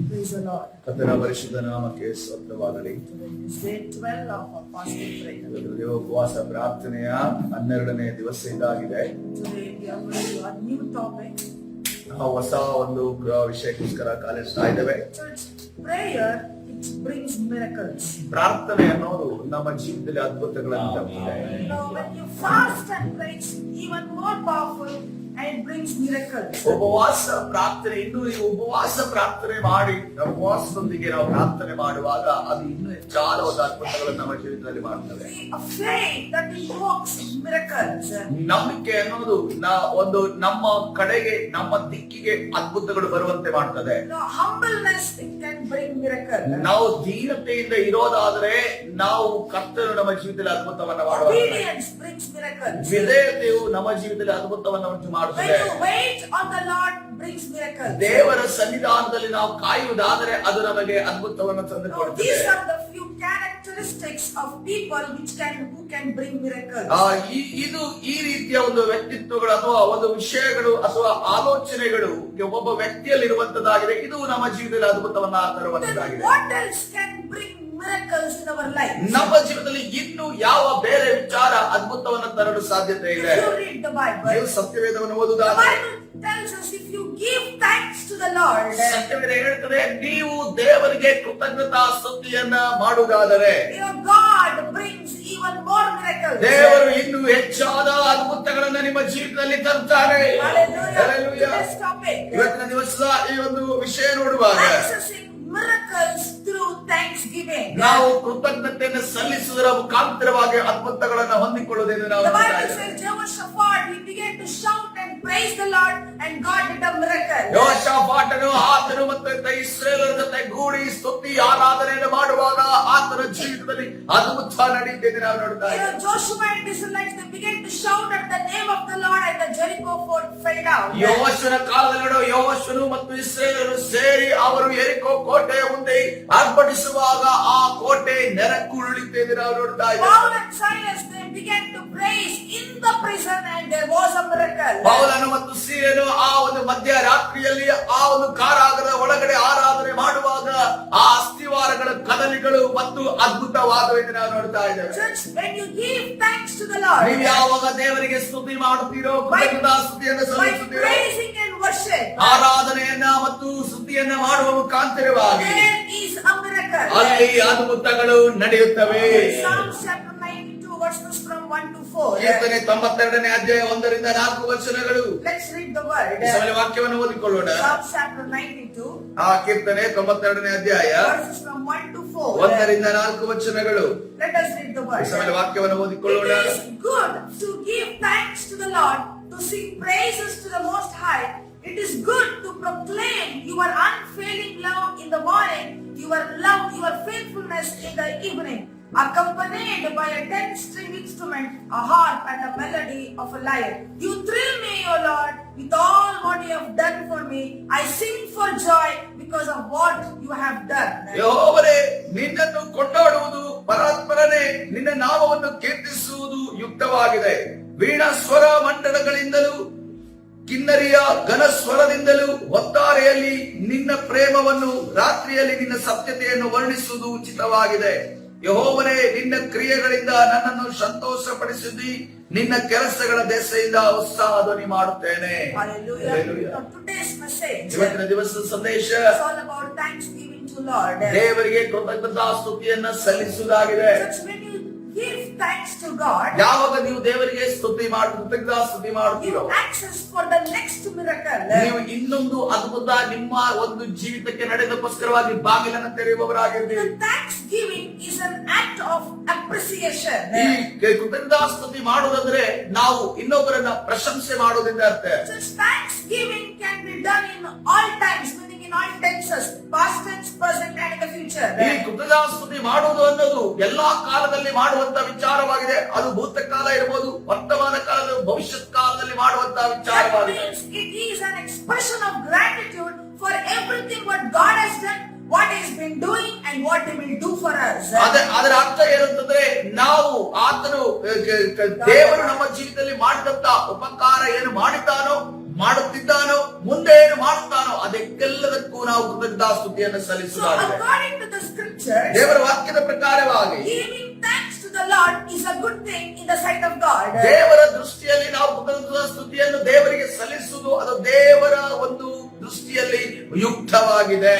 Praise the Lord. ಕರ್ತನ ಪರಿಶುದ್ಧ ನಾಮಕ್ಕೆ ಸ್ತೋತ್ರವಾಗಲಿ. Today is day 12 of our fasting prayer. ಇವತ್ತು ಉಪವಾಸ ಪ್ರಾರ್ಥನೆಯ 12ನೇ ದಿವಸ ಇದಾಗಿದೆ. Today we are going to a new topic. ನಾವು ಹೊಸ ಒಂದು ವಿಷಯಕ್ಕೋಸ್ಕರ ಕಾಲಿಡ್ತಾ ಇದ್ದೇವೆ. Church prayer, it brings miracles. ಪ್ರಾರ್ಥನೆ ಅನ್ನೋದು ನಮ್ಮ ಜೀವಿತದಲ್ಲಿ ಅದ್ಭುತಗಳನ್ನು ತರುತ್ತದೆ. You know, when you fast and pray, it's even more powerful and it brings miracles. ಉಪವಾಸ ಪ್ರಾರ್ಥನೆ ಇನ್ನು ಈ ಉಪವಾಸ ಪ್ರಾರ್ಥನೆ ಮಾಡಿ ಉಪವಾಸದೊಂದಿಗೆ ನಾವು ಪ್ರಾರ್ಥನೆ ಮಾಡುವಾಗ ಅದು ಇನ್ನೂ ಹೆಚ್ಚಾದ ಒಂದು ಅದ್ಭುತಗಳನ್ನು ನಮ್ಮ ಜೀವಿತದಲ್ಲಿ ಮಾಡ್ತದೆ. A faith that invokes miracles. ನಂಬಿಕೆ ಅನ್ನೋದು ಒಂದು ನಮ್ಮ ಕಡೆಗೆ ನಮ್ಮ ದಿಕ್ಕಿಗೆ ಅದ್ಭುತಗಳು ಬರುವಂತೆ ಮಾಡ್ತದೆ. You know, humbleness, it can bring miracles. ನಾವು ದೀನತೆಯಿಂದ ಇರೋದಾದ್ರೆ ನಾವು ಕರ್ತನು ನಮ್ಮ ಜೀವಿತದಲ್ಲಿ ಅದ್ಭುತವನ್ನ ಮಾಡುವ. Obedience brings miracles. ವಿಧೇಯತೆಯು ನಮ್ಮ ಜೀವಿತದಲ್ಲಿ ಅದ್ಭುತವನ್ನ ಉಂಟು ಮಾಡುತ್ತದೆ. When you wait on the Lord brings miracles. ದೇವರ ಸನ್ನಿಧಾನದಲ್ಲಿ ನಾವು ಕಾಯುವುದಾದರೆ ಅದು ನಮಗೆ ಅದ್ಭುತವನ್ನು ತಂದು ಕೊಡುತ್ತದೆ. These are the few characteristics of people who can bring miracles. ಇದು ಈ ರೀತಿಯ ಒಂದು ವ್ಯಕ್ತಿತ್ವಗಳು ಅಥವಾ ಒಂದು ವಿಷಯಗಳು ಅಥವಾ ಆಲೋಚನೆಗಳು ಒಬ್ಬ ವ್ಯಕ್ತಿಯಲ್ಲಿ ಇರುವಂತದ್ದಾಗಿದೆ. ಇದು ನಮ್ಮ ಜೀವಿತದಲ್ಲಿ ಅದ್ಭುತವನ್ನ ತರುವಂತದ್ದಾಗಿದೆ. What else can bring miracles in our life? ನಮ್ಮ ಜೀವಿತದಲ್ಲಿ ಇನ್ನು ಯಾವ ಬೇರೆ ವಿಚಾರ ಅದ್ಭುತವನ್ನು ತರಲು ಸಾಧ್ಯತೆ ಇದೆ? If you read the Bible, ನೀವು ಸತ್ಯವೇದವನ್ನು the ಓದುವುದಾದರೆ Bible tells us if you give thanks to the Lord, ಸತ್ಯವೇದ ಹೇಳುತ್ತದೆ ನೀವು ದೇವರಿಗೆ ಕೃತಜ್ಞತಾ ಸ್ತುತಿಯನ್ನ ಮಾಡುವುದಾದರೆ your God brings even more miracles. ದೇವರು ಇನ್ನು ಹೆಚ್ಚಾದ ಅದ್ಭುತಗಳನ್ನ ನಿಮ್ಮ ಜೀವಿತದಲ್ಲಿ ತರುತ್ತಾರೆ. Hallelujah. Today's topic, ಇವತ್ತಿನ ದಿವಸದ ಈ ಒಂದು ವಿಷಯ ನೋಡುವಾಗ accessing miracles through thanksgiving. ನಾವು ಕೃತಜ್ಞತೆಯನ್ನು ಸಲ್ಲಿಸುವುದರ ಮುಖಾಂತರವಾಗಿ ಅದ್ಭುತಗಳನ್ನ ಹೊಂದಿಕೊಳ್ಳುವುದೆಂದು ನಾವು The Bible ನೋಡುತ್ತೇವೆ. says Jehoshaphat, he began to shout and praise the Lord and God did a miracle. ಯೋಷಾಫಾಟನು ಆತನು ಮತ್ತು ಇಸ್ರೇಲರ ಜೊತೆ ಗೂಡಿ ಸ್ತುತಿ ಆರಾಧನೆಯನ್ನು ಮಾಡುವಾಗ ಆತನ ಜೀವಿತದಲ್ಲಿ ಅದ್ಭುತ ನಡೆಯುತ್ತದೆ ನಾವು ನೋಡ್ತಾ You know, ಇದ್ದೇವೆ. Joshua and the Israelites, they began to shout at the name of the Lord and the Jericho fort fell down. ಯೆಹೋವನ ಕಾಲದಲ್ಲಿ ಯೆಹೋವನು ಮತ್ತು ಇಸ್ರೇಲರು ಸೇರಿ ಅವರು ಯೆರಿಕೋ ಕೋಟೆಯ ಮುಂದೆ ಆರ್ಭಟಿಸುವಾಗ ಆ ಕೋಟೆ ನೆರಕುರುಳಿತು ನಾವು ನೋಡ್ತಾ ಇದ್ದೇವೆ. Paul and Silas, they began to praise in the prison and there was a miracle. ಪೌಲನು ಮತ್ತು ಸೀಲನು ಆ ಒಂದು ಮಧ್ಯರಾತ್ರಿಯಲ್ಲಿ ಆ ಒಂದು ಕಾರಾಗೃಹದ ಒಳಗಡೆ ಆರಾಧನೆ ಮಾಡುವಾಗ ಆ ಅಸ್ಥಿವಾರಗಳ ಕದಲಿಗಳು ಮತ್ತು ಅದ್ಭುತವಾದವೆಂದು ನಾವು ನೋಡ್ತಾ ಇದ್ದೇವೆ. Church, when you give thanks to the Lord, ನೀವು ಯಾವಾಗ ದೇವರಿಗೆ ಸ್ತುತಿ ಮಾಡುತ್ತೀರೋ, ಕೃತಜ್ಞತಾ ಸ್ತುತಿಯನ್ನು by ಸಲ್ಲಿಸುತ್ತೀರೋ, praising and worship, ಆರಾಧನೆಯನ್ನ ಮತ್ತು ಸ್ತುತಿಯನ್ನ ಮಾಡುವ ಮುಖಾಂತರವಾಗಿ there is a miracle. ಅಲ್ಲಿ ಅದ್ಭುತಗಳು ನಡೆಯುತ್ತವೆ. Psalm chapter 92 verses from 1 to 4. ಕೀರ್ತನೆ 92ನೇ ಅಧ್ಯಾಯ 1ರಿಂದ 4 ವಚನಗಳು. Let's read the word. ಈ ಸಮಯ ವಾಕ್ಯವನ್ನು ಓದಿಕೊಳ್ಳೋಣ. Psalm chapter 92 ಆ ಕೀರ್ತನೆ 92ನೇ ಅಧ್ಯಾಯ verses from 1 to 4. 1ರಿಂದ 4 ವಚನಗಳು. Let us read the ಈ word. ಸಮಯ ವಾಕ್ಯವನ್ನು ಓದಿಕೊಳ್ಳೋಣ. It is good to give thanks to the Lord, to sing praises to the Most High. It is good to proclaim your unfailing love in the morning, your love, your faithfulness in the evening, accompanied by a 10-string instrument, a harp and a melody of a lyre. You thrill me, O Lord, with all what you have done for me. I sing for joy because of what you have done. ಯೆಹೋವನೇ, ನಿನ್ನನ್ನು ಕೊಂಡಾಡುವುದು ಪರಾತ್ಪರನೇ, ನಿನ್ನ ನಾಮವನ್ನು ಕೀರ್ತಿಸುವುದು ಯುಕ್ತವಾಗಿದೆ. ವೀಣಾ ಸ್ವರ ಮಂಡಲಗಳಿಂದಲೂ ಕಿನ್ನರಿಯ ಘನ ಸ್ವರದಿಂದಲೂ ಹೊತ್ತಾರೆಯಲ್ಲಿ ನಿನ್ನ ಪ್ರೇಮವನ್ನು, ರಾತ್ರಿಯಲ್ಲಿ ನಿನ್ನ ಸತ್ಯತೆಯನ್ನು ವರ್ಣಿಸುವುದು ಉಚಿತವಾಗಿದೆ. ಯೆಹೋವನೇ, ನಿನ್ನ ಕ್ರಿಯೆಗಳಿಂದ ನನ್ನನ್ನು ಸಂತೋಷಪಡಿಸಿದಿ, ನಿನ್ನ ಕೆಲಸಗಳ ದೆಸೆಯಿಂದ ಉತ್ಸಾಹ ಧ್ವನಿ ಮಾಡುತ್ತೇನೆ. Hallelujah. Hallelujah. So today's message ಇವತ್ತಿನ ದಿವಸದ ಸಂದೇಶ is all about thanksgiving to Lord. ದೇವರಿಗೆ ಕೃತಜ್ಞತಾ ಸ್ತುತಿಯನ್ನ ಸಲ್ಲಿಸುವುದಾಗಿದೆ. Church, when you give thanks to God, ಯಾವಾಗ ನೀವು ದೇವರಿಗೆ ಕೃತಜ್ಞತಾ ಸ್ತುತಿ ಮಾಡುತ್ತೀರೋ, give access for the next miracle. ನೀವು ಇನ್ನೊಂದು ಅದ್ಭುತ ನಿಮ್ಮ ಒಂದು ಜೀವಿತಕ್ಕೆ ನಡೆದಕ್ಕೋಸ್ಕರವಾಗಿ ಬಾಗಿಲನ್ನು ತೆರೆಯುವವರಾಗಿರ್ತೀರಿ. The thanksgiving is an act of appreciation. ಈ ಕೃತಜ್ಞತಾ ಸ್ತುತಿ ಮಾಡುವುದಂದ್ರೆ ನಾವು ಇನ್ನೊಬ್ಬರನ್ನ ಪ್ರಶಂಸೆ ಮಾಡೋದ್ರಿಂದ ಅರ್ಥ. Church, thanksgiving can be done in all times, meaning in all tenses, past tense, present and in the future. ಈ ಕೃತಜ್ಞತಾ ಸ್ತುತಿ ಮಾಡುವುದು ಅನ್ನೋದು ಎಲ್ಲಾ ಕಾಲದಲ್ಲಿ ಮಾಡುವಂತ ವಿಚಾರವಾಗಿದೆ. ಅದು ಭೂತಕಾಲ ಇರಬಹುದು, ವರ್ತಮಾನ ಕಾಲದ, ಭವಿಷ್ಯತ್ ಕಾಲದಲ್ಲಿ ಮಾಡುವಂತಹ That ವಿಚಾರವಾಗಿದೆ. means it is an expression of gratitude for everything what God has done, what He's been doing and what He will do for us. ಅದರ ಅರ್ಥ ಏನಂತಂದ್ರೆ ನಾವು ಆತನು ದೇವರು ನಮ್ಮ ಜೀವಿತದಲ್ಲಿ ಮಾಡಿದಂತ ಉಪಕಾರ ಏನು ಮಾಡಿದ್ದಾನೋ, ಮಾಡುತ್ತಿದ್ದಾನೋ, ಮುಂದೆ ಏನು ಮಾಡುತ್ತಾನೋ ಅದಕ್ಕೆಲ್ಲದಕ್ಕೂ ನಾವು ಕೃತಜ್ಞತಾಸ್ತುತಿಯನ್ನು So ಸಲ್ಲಿಸುತ್ತಾರೆ. according to the scriptures, ದೇವರ ವಾಕ್ಯದ ಪ್ರಕಾರವಾಗಿ giving thanks to the Lord is a good thing in the sight of God. ದೇವರ ದೃಷ್ಟಿಯಲ್ಲಿ ನಾವು ಕೃತಜ್ಞತಾಸ್ತುತಿಯನ್ನು ದೇವರಿಗೆ ಸಲ್ಲಿಸುವುದು ಅದು ದೇವರ ಒಂದು ದೃಷ್ಟಿಯಲ್ಲಿ ಯುಕ್ತವಾಗಿದೆ.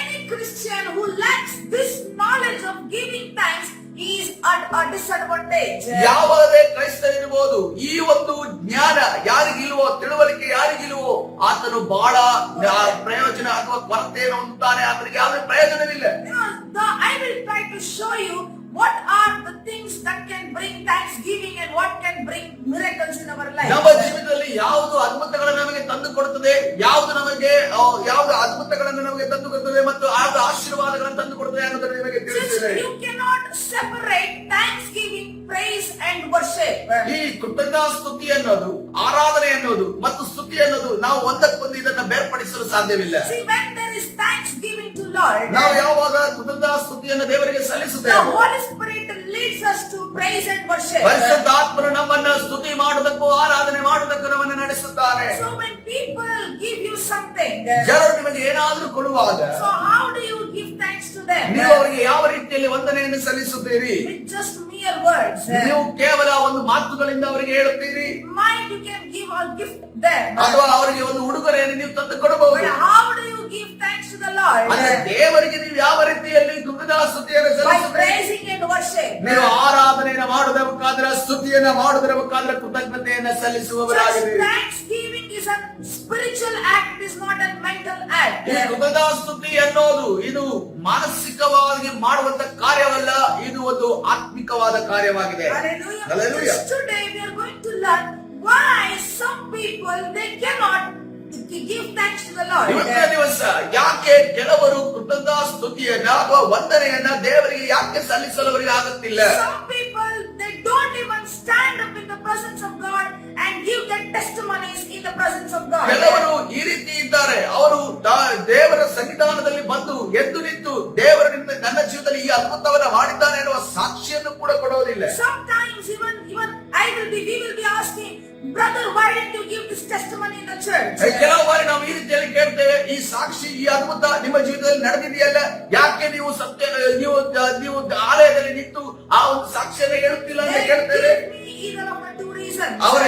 Any Christian who lacks this knowledge of giving thanks is at a disadvantage. ಯಾವುದೇ ಕ್ರೈಸ್ತರಿರ್ಬೋದು, ಈ ಒಂದು ಜ್ಞಾನ ಯಾರಿಗಿಲ್ವೋ, ತಿಳುವಳಿಕೆ ಯಾರಿಗಿಲ್ವೋ ಆತನು ಬಹಳ ಪ್ರಯೋಜನ ಅಥವಾ ಕೊರತೆಯನ್ನು ಹೊಂದುತ್ತಾನೆ. ಆತನಿಗೆ ಯಾವುದೇ ಪ್ರಯೋಜನವಿಲ್ಲ. I will try to show you what are the things that can bring thanksgiving and what can bring miracles in our life. ನಮ್ಮ ಜೀವಿತದಲ್ಲಿ ಯಾವುದು ಅದ್ಭುತಗಳನ್ನು ನಮಗೆ ತಂದು ಕೊಡುತ್ತದೆ, ಯಾವುದು ಅದ್ಭುತಗಳನ್ನು ನಮಗೆ ತಂದು ಕೊಡುತ್ತದೆ ಮತ್ತು ಯಾವುದು ಆಶೀರ್ವಾದಗಳನ್ನು ತಂದು ಕೊಡುತ್ತದೆ ಅನ್ನೋದನ್ನು ನಿಮಗೆ ತಿಳಿಸಿದೆ. You cannot separate thanksgiving, praise and worship. ಈ ಕೃತಜ್ಞತಾಸ್ತುತಿ ಅನ್ನೋದು, ಆರಾಧನೆ ಅನ್ನೋದು ಮತ್ತು ಸ್ತುತಿ ಅನ್ನೋದು ನಾವು ಒಂದಕ್ಕೊಂದು ಇದನ್ನ ಬೇರ್ಪಡಿಸಲು ಸಾಧ್ಯವಿಲ್ಲ. See, when there is thanksgiving to Lord, ನಾವು ಯಾವಾಗ ಕೃತಜ್ಞತಾಸ್ತುತಿಯನ್ನು ದೇವರಿಗೆ the ಸಲ್ಲಿಸುತ್ತೇವೆ, Holy Spirit leads us to praise and worship. ಪರಿಶುದ್ಧಾತ್ಮನು ನಮ್ಮನ್ನ ಸ್ತುತಿ ಮಾಡುವುದಕ್ಕೂ ಆರಾಧನೆ ಮಾಡುವುದಕ್ಕೂ ನಮ್ಮನ್ನು ನಡೆಸುತ್ತಾನೆ. So when people give you something, ಜನರು ನಿಮಗೆ ಏನಾದರೂ ಕೊಡುವಾಗ so how do you give thanks to them? ನೀವು ಅವರಿಗೆ ಯಾವ ರೀತಿಯಲ್ಲಿ ವಂದನೆಯನ್ನು ಸಲ್ಲಿಸುತ್ತೀರಿ? With just mere words. ನೀವು ಕೇವಲ ಒಂದು ಮಾತುಗಳಿಂದ ಅವರಿಗೆ ಹೇಳುತ್ತೀರಿ, Mind you can give or gift them. ಅಥವಾ ಅವರಿಗೆ ಒಂದು ಉಡುಗೊರೆಯನ್ನು ನೀವು ತಂದು ಕೊಡಬಹುದು. But how do you give thanks to the Lord? ಆದರೆ ದೇವರಿಗೆ ನೀವು ಯಾವ ರೀತಿಯಲ್ಲಿ ಕೃತಜ್ಞತಾಸ್ತುತಿಯನ್ನು By ಸಲ್ಲಿಸುತ್ತೀರಿ? praising and worship. ನೀವು ಆರಾಧನೆಯನ್ನು ಮಾಡುವುದರ ಮುಖಾಂತರ, ಸ್ತುತಿಯನ್ನ ಮಾಡುವುದರ ಮುಖಾಂತರ ಕೃತಜ್ಞತೆಯನ್ನ Just ಸಲ್ಲಿಸುವವರಾಗಿದ್ದೀರಿ. thanksgiving is a spiritual act, it is not a mental act. ಈ ಕೃತಜ್ಞತಾಸ್ತುತಿ ಅನ್ನೋದು ಇದು ಮಾನಸಿಕವಾಗಿ ಮಾಡುವಂತ ಕಾರ್ಯವಲ್ಲ, ಇದು ಒಂದು ಆತ್ಮಿಕವಾದ ಕಾರ್ಯವಾಗಿದೆ. Hallelujah. Hallelujah. Just today we are going to learn why some people they cannot give thanks to the Lord. ಇವತ್ತಿನ ದಿವಸ ಯಾಕೆ ಕೆಲವರು ಕೃತಜ್ಞತಾಸ್ತುತಿಯನ್ನ ಅಥವಾ ವಂದನೆಯನ್ನ ದೇವರಿಗೆ ಯಾಕೆ ಸಲ್ಲಿಸಲು ಅವರಿಗೆ ಆಗುತ್ತಿಲ್ಲ? Some people they don't even stand up in the presence of God and give their testimonies in the presence of God. ಕೆಲವರು ಈ ರೀತಿ ಇದ್ದಾರೆ, ಅವರು ದೇವರ ಸನ್ನಿಧಾನದಲ್ಲಿ ಬಂದು ಎದ್ದು ನಿಂತು ದೇವರಿಂದ ನನ್ನ ಜೀವಿತದಲ್ಲಿ ಈ ಅದ್ಭುತವನ್ನ ಮಾಡಿದ್ದಾನೆ ಎನ್ನುವ ಸಾಕ್ಷಿಯನ್ನು ಕೂಡ ಕೊಡೋದಿಲ್ಲ. Sometimes even we will be asking, brother, why didn't you give this testimony in the church? ಕೆಲವು ಬಾರಿ ನಾವು ಈ ರೀತಿಯಲ್ಲಿ ಕೇಳ್ತೇವೆ, ಈ ಸಾಕ್ಷಿ, ಈ ಅದ್ಭುತ ನಿಮ್ಮ ಜೀವಿತದಲ್ಲಿ ನಡೆದಿದೆಯಲ್ಲ, ಯಾಕೆ ನೀವು ನೀವು ಆಲಯದಲ್ಲಿ ನಿಂತು ಆ ಒಂದು ಸಾಕ್ಷಿಯನ್ನು ಹೇಳುತ್ತಿಲ್ಲ ಅಂತ They ಕೇಳ್ತೇವೆ. give me either of the two reasons. ಅವರ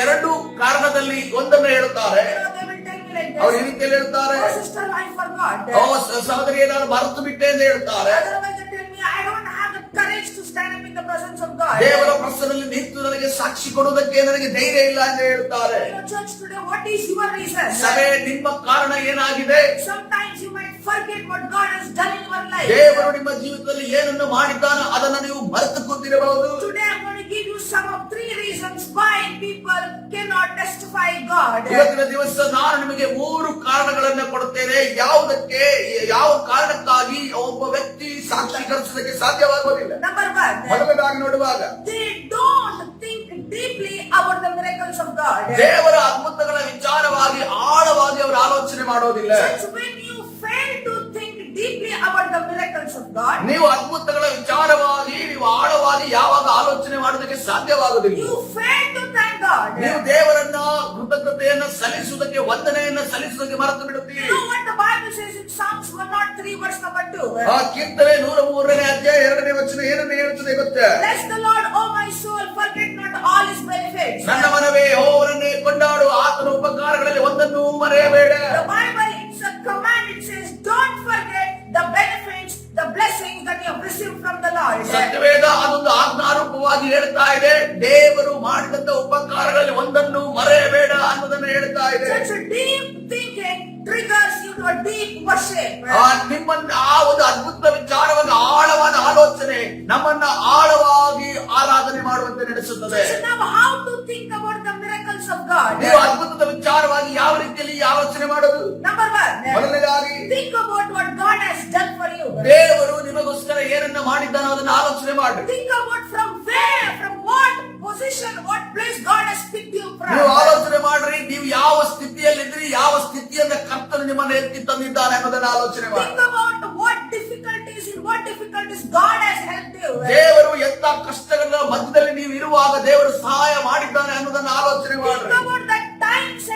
ಎರಡು ಕಾರಣದಲ್ಲಿ ಒಂದನ್ನು ಹೇಳುತ್ತಾರೆ. They will tell me like ಅವರು ಈ this. ರೀತಿಯಲ್ಲಿ ಹೇಳ್ತಾರೆ, Oh sister, I forgot. ಸಹೋದರಿ ನಾನು ಮರೆತು ಬಿಟ್ಟೆ ಎಂದು ಹೇಳ್ತಾರೆ. Otherwise they tell me I don't have the courage to stand up in the presence of God. ದೇವರ ಪ್ರಸನ್ನದಲ್ಲಿ ನಿಂತು ನನಗೆ ಸಾಕ್ಷಿ ಕೊಡುವುದಕ್ಕೆ ನನಗೆ ಧೈರ್ಯ ಇಲ್ಲ ಅಂತ ಹೇಳ್ತಾರೆ. Church today, what is your reason? ಸಭೆ, ನಿಮ್ಮ ಕಾರಣ ಏನಾಗಿದೆ? Sometimes you might forget what God has done in your life. ದೇವರು ನಿಮ್ಮ ಜೀವಿತದಲ್ಲಿ ಏನನ್ನು ಮಾಡಿದ್ದಾನೋ ಅದನ್ನು ನೀವು ಮರೆತು ಕೂತಿರಬಹುದು. Today I'm going to give you some of 3 reasons why people cannot testify God. ಇವತ್ತಿನ ದಿವಸ ನಾನು ನಿಮಗೆ 3 ಕಾರಣಗಳನ್ನು ಕೊಡುತ್ತೇನೆ, ಯಾವ ಕಾರಣಕ್ಕಾಗಿ ಒಬ್ಬ ವ್ಯಕ್ತಿ ಸಾಕ್ಷೀಕರಿಸುವುದಕ್ಕೆ ಸಾಧ್ಯವಾಗುವುದಿಲ್ಲ. Number 1, ಮೊದಲನೇದಾಗಿ ನೋಡುವಾಗ they don't think deeply about the miracles of God. ದೇವರ ಅದ್ಭುತಗಳ ವಿಚಾರವಾಗಿ ಆಳವಾಗಿ ಅವರು ಆಲೋಚನೆ ಮಾಡೋದಿಲ್ಲ. Since when you fail to think deeply about the miracles of God, ನೀವು ಅದ್ಭುತಗಳ ವಿಚಾರವಾಗಿ ನೀವು ಆಳವಾಗಿ ಯಾವಾಗ ಆಲೋಚನೆ ಮಾಡೋದಕ್ಕೆ ಸಾಧ್ಯವಾಗುವುದಿಲ್ಲ. you fail to thank God. ನೀವು ದೇವರನ್ನ ಕೃತಜ್ಞತೆಯನ್ನ ಸಲ್ಲಿಸುವುದಕ್ಕೆ, ವಂದನೆಯನ್ನ ಸಲ್ಲಿಸುವುದಕ್ಕೆ ಮರೆತು ಬಿಡುತ್ತೀರಿ. You know what the Bible says in Psalms 103 verse number 2? ಆ ಕೀರ್ತನೆ 103ನೇ ಅಧ್ಯಾಯ 2ನೇ ವಚನ ಏನನ್ನು ಹೇಳುತ್ತದೆ ಗೊತ್ತಾ? Bless the Lord, O my soul, forget not all his benefits. ನನ್ನ ಮನವೇ ಯೆಹೋವನನ್ನೇ ಕೊಂಡಾಡು, ಆತನ ಉಪಕಾರಗಳಲ್ಲಿ ಒಂದನ್ನು ಮರೆಯಬೇಡ. The Bible, it's a command, it says don't forget the benefits, the blessings that you have received from the Lord. ಸತ್ಯವೇದ ಅದೊಂದು ಆಜ್ಞಾರೂಪವಾಗಿ ಹೇಳ್ತಾ ಇದೆ, ದೇವರು ಮಾಡಿದಂತ ಉಪಕಾರಗಳಲ್ಲಿ ಒಂದನ್ನು ಮರೆಯಬೇಡ ಅನ್ನೋದನ್ನು ಹೇಳ್ತಾ ಇದೆ. Such a deep thinking triggers you to a deep worship. ನಿಮ್ಮನ್ನ ಆ ಒಂದು ಅದ್ಭುತ ವಿಚಾರವಾಗಿ ಆಳವಾದ ಆಲೋಚನೆ ನಮ್ಮನ್ನ ಆಳವಾಗಿ ಆರಾಧನೆ ಮಾಡುವಂತೆ ನಡೆಸುತ್ತದೆ. So now how to think about the miracles of God? ನೀವು ಅದ್ಭುತದ ವಿಚಾರವಾಗಿ ಯಾವ ರೀತಿಯಲ್ಲಿ ಆಲೋಚನೆ ಮಾಡೋದು? Number 1, ಮೊದಲನೇದಾಗಿ think about what God has done for you. ದೇವರು ನಿಮಗೋಸ್ಕರ ಏನನ್ನ ಮಾಡಿದ್ದಾನೋ ಅದನ್ನ ಆಲೋಚನೆ ಮಾಡಿ. Think about from where, from what position, what place God has picked you from. ನೀವು ಆಲೋಚನೆ ಮಾಡ್ರಿ, ನೀವು ಯಾವ ಸ್ಥಿತಿಯಲ್ಲಿದ್ರಿ, ಯಾವ ಸ್ಥಿತಿಯಿಂದ ಕರ್ತನು ನಿಮ್ಮನ್ನು ಎತ್ತಿ ತಂದಿದ್ದಾನೆ ಅನ್ನೋದನ್ನ ಆಲೋಚನೆ ಮಾಡಿ. Think about what difficulties God has helped you. ದೇವರು ಎಂತ ಕಷ್ಟಗಳ ಮಧ್ಯದಲ್ಲಿ ನೀವು ಇರುವಾಗ ದೇವರು ಸಹಾಯ ಮಾಡಿದ್ದಾನೆ ಅನ್ನೋದನ್ನ ಆಲೋಚನೆ Think ಮಾಡ್ರಿ. about the times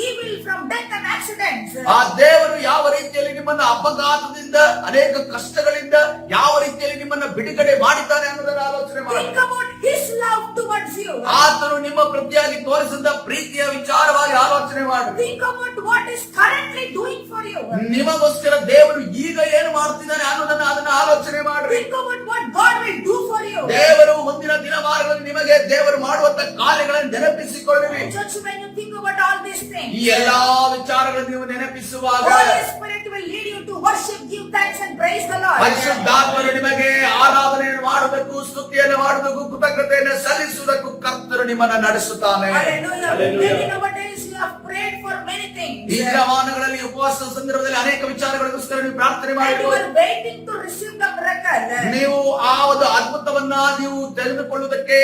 evil, from death and accidents. ಆ ದೇವರು ಯಾವ ರೀತಿಯಲ್ಲಿ ನಿಮ್ಮನ್ನ ಅಪಘಾತದಿಂದ ಅನೇಕ ಕಷ್ಟಗಳಿಂದ ಯಾವ ರೀತಿಯಲ್ಲಿ ನಿಮ್ಮನ್ನ ಬಿಡುಗಡೆ ಮಾಡಿದ್ದಾನೆ ಅನ್ನೋದನ್ನ ಆಲೋಚನೆ ಮಾಡಿ. Think about His love towards you. ಆತನು ನಿಮ್ಮ ಪ್ರತಿಯಾಗಿ ತೋರಿಸಿದ ಪ್ರೀತಿಯ ವಿಚಾರವಾಗಿ ಆಲೋಚನೆ ಮಾಡಿ. Think about what is currently doing for you. ನಿಮಗೋಸ್ಕರ ದೇವರು ಈಗ ಏನು ಮಾಡ್ತಿದ್ದಾನೆ ಅನ್ನೋದನ್ನ ಅದನ್ನ ಆಲೋಚನೆ ಮಾಡಿ. Think about what God will do for you. ದೇವರು ಮುಂದಿನ ದಿನಮಾನಗಳಲ್ಲಿ ನಿಮಗೆ ದೇವರು ಮಾಡುವಂತ ಕಾರ್ಯಗಳನ್ನು ನೆನಪಿಸಿಕೊಳ್ಳಿ. Church, when you think about all these things, ಈ ಎಲ್ಲಾ ವಿಚಾರಗಳನ್ನು ನೀವು ನೆನಪಿಸುವಾಗ Holy Spirit will lead you to worship, give thanks and praise the Lord. ಪರಿಶುದ್ಧಾತ್ಮನು ನಿಮಗೆ ಆರಾಧನೆಯನ್ನು ಮಾಡಬೇಕು, ಸ್ತುತಿಯನ್ನು ಮಾಡಬೇಕು, ಕೃತಜ್ಞತೆಯನ್ನು ಸಲ್ಲಿಸುವುದಕ್ಕೂ ಕರ್ತನು ನಿಮ್ಮನ್ನ ನಡೆಸುತ್ತಾನೆ. Hallelujah. Many nowadays you have prayed for many things. ಈ ದಿನಮಾನಗಳಲ್ಲಿ ಉಪವಾಸದ ಸಂದರ್ಭದಲ್ಲಿ ಅನೇಕ ವಿಚಾರಗಳಿಗೋಸ್ಕರ ನೀವು ಪ್ರಾರ್ಥನೆ And you ಮಾಡಬಹುದು. are waiting to receive the miracle. ನೀವು ಆ ಒಂದು ಅದ್ಭುತವನ್ನ ನೀವು ತೆಗೆದುಕೊಳ್ಳುವುದಕ್ಕೆ